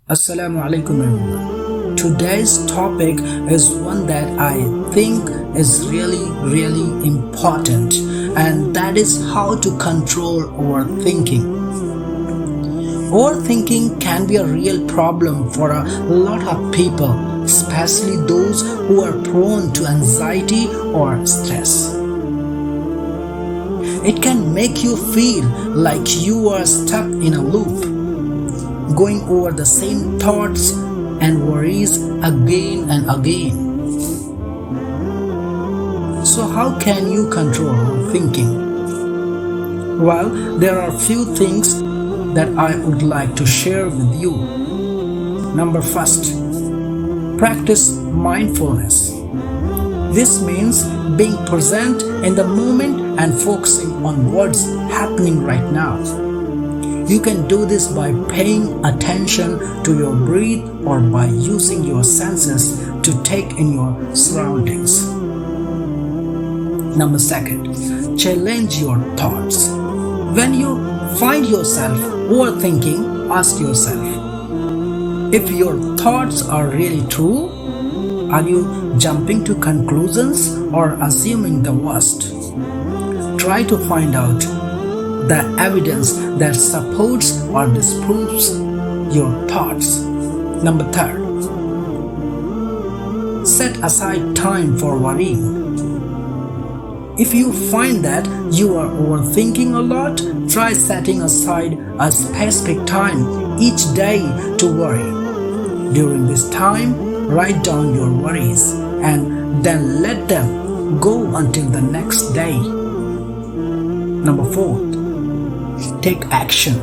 Assalamu alaikum everyone. Today's topic is one that I think is really important, and that is how to control overthinking. Overthinking can be a real problem for a lot of people, especially those who are prone to anxiety or stress. It can make you feel like you are stuck in a loop, going over the same thoughts and worries again and again. So how can you control thinking? Well, there are few things that I would like to share with you. Number first, practice mindfulness. This means being present in the moment and focusing on what's happening right now. You can do this by paying attention to your breath or by using your senses to take in your surroundings. Number second, challenge your thoughts. When you find yourself overthinking, ask yourself, if your thoughts are really true, are you jumping to conclusions or assuming the worst? Try to find out the evidence that supports or disproves your thoughts. Number third, set aside time for worrying. If you find that you are overthinking a lot, try setting aside a specific time each day to worry. During this time, write down your worries and then let them go until the next day. Number four, take action.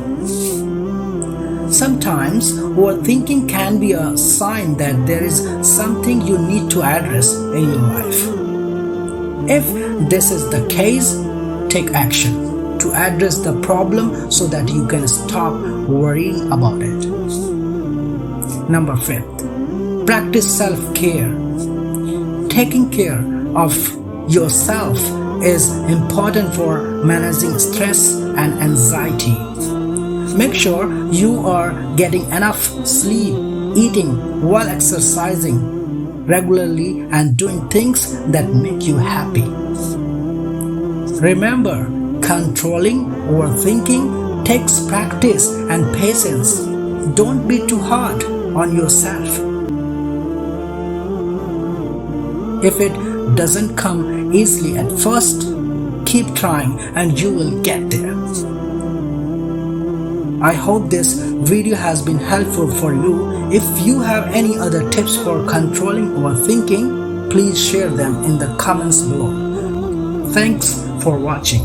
Sometimes overthinking can be a sign that there is something you need to address in your life. If this is the case, take action to address the problem so that you can stop worrying about it. Number fifth, practice self-care. Taking care of yourself is important for managing stress and anxiety. Make sure you are getting enough sleep, eating while exercising regularly, and doing things that make you happy. Remember, controlling overthinking takes practice and patience. Don't be too hard on yourself. If it doesn't come easily at first, keep trying and you will get there. I hope this video has been helpful for you. If you have any other tips for controlling overthinking, please share them in the comments below. Thanks for watching.